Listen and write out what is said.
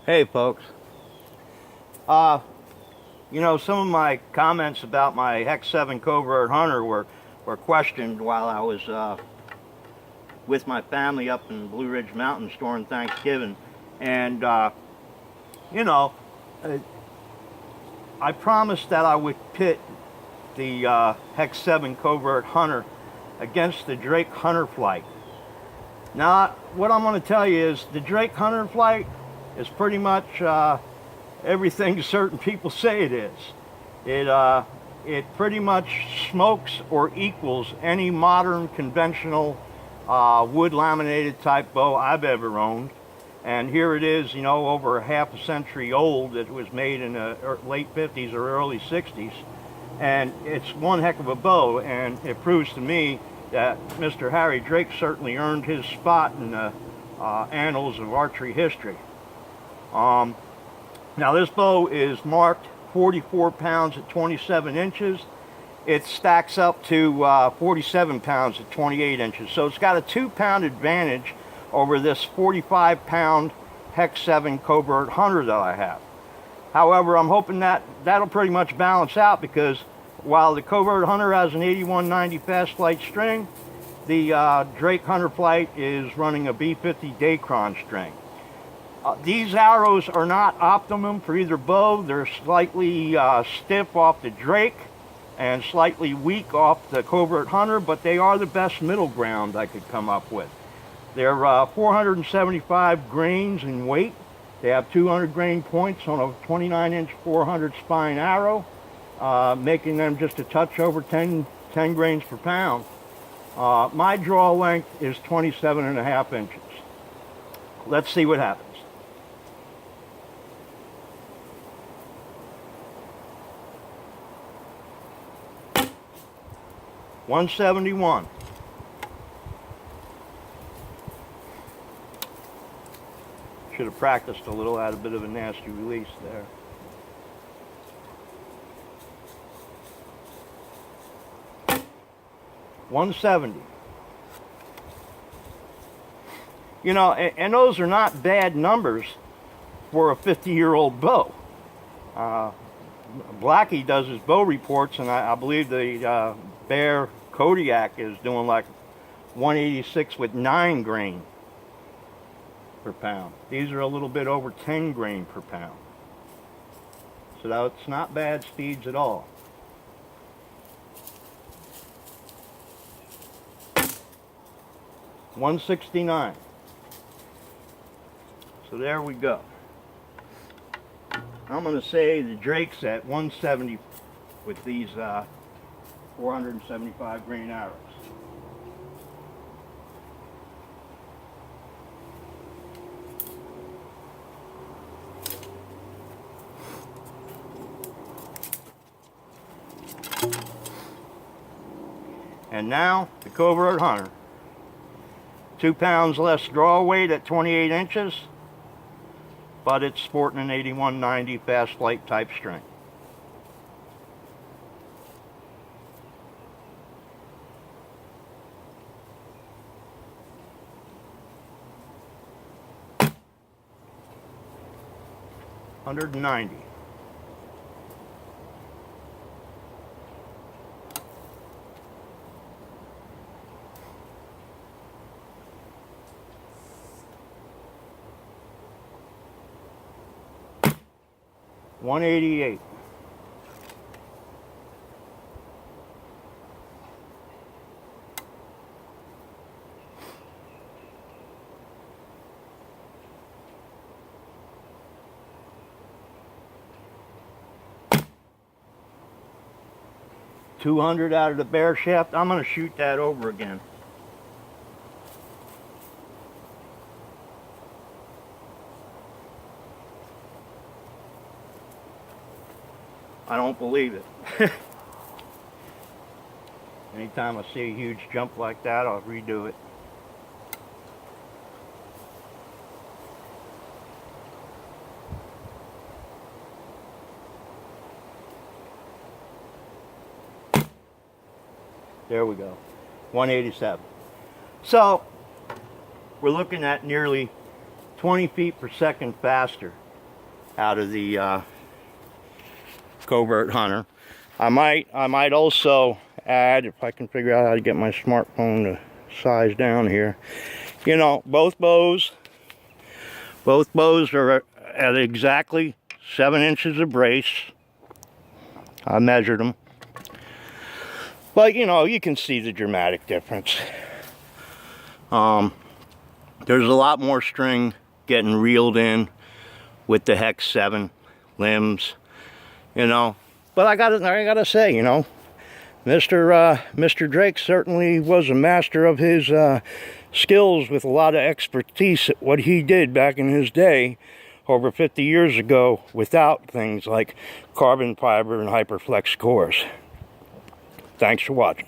Hey folks, some of my comments about my Hex7 Covert Hunter were questioned while I was with my family up in Blue Ridge Mountains during Thanksgiving. And, I promised that I would pit the Hex7 Covert Hunter against the Drake Hunter Flight. Now, what I'm going to tell you is the Drake Hunter Flight is pretty much everything certain people say it is. It pretty much smokes or equals any modern conventional wood laminated type bow I've ever owned. And here it is, over half a century old. It was made in the late 50s or early 60s. And it's one heck of a bow, and it proves to me that Mr. Harry Drake certainly earned his spot in the annals of archery history. Now this bow is marked 44 pounds at 27 inches. It stacks up to 47 pounds at 28 inches. So it's got a 2-pound advantage over this 45-pound Hex7 Covert Hunter that I have. However, I'm hoping that that'll pretty much balance out, because while the Covert Hunter has an 8190 fast flight string, the Drake Hunter Flight is running a B50 Dacron string. These arrows are not optimum for either bow. They're slightly stiff off the Drake and slightly weak off the Covert Hunter, but they are the best middle ground I could come up with. They're 475 grains in weight. They have 200 grain points on a 29-inch 400 spine arrow, making them just a touch over 10 grains per pound. My draw length is 27.5 inches. Let's see what happens. .171. Should have practiced a little, had a bit of a nasty release there. .170. And those are not bad numbers for a 50-year-old bow. Blackie does his bow reports, and I believe the Bear Kodiak is doing like 186 with 9 grain per pound. These are a little bit over 10 grain per pound. So that's not bad speeds at all. .169. So there we go. I'm going to say the Drake's at 170 with these 475 grain arrows. And now the Covert Hunter. 2 pounds less draw weight at 28 inches, but it's sporting an 8190 fast flight type string. $190. $188. $200 out of the bear shaft. I'm going to shoot that over again. I don't believe it. Anytime I see a huge jump like that, I'll redo it. There we go. 187. So we're looking at nearly 20 feet per second faster out of the Covert Hunter. I might also add, if I can figure out how to get my smartphone to size down here, you know, both bows are at exactly 7 inches of brace. I measured them. But, you know, you can see the dramatic difference. There's a lot more string getting reeled in with the Hex7 limbs, you know. But I gotta say, you know, Mr. Drake certainly was a master of his skills, with a lot of expertise at what he did back in his day, over 50 years ago, without things like carbon fiber and hyperflex cores. Thanks for watching.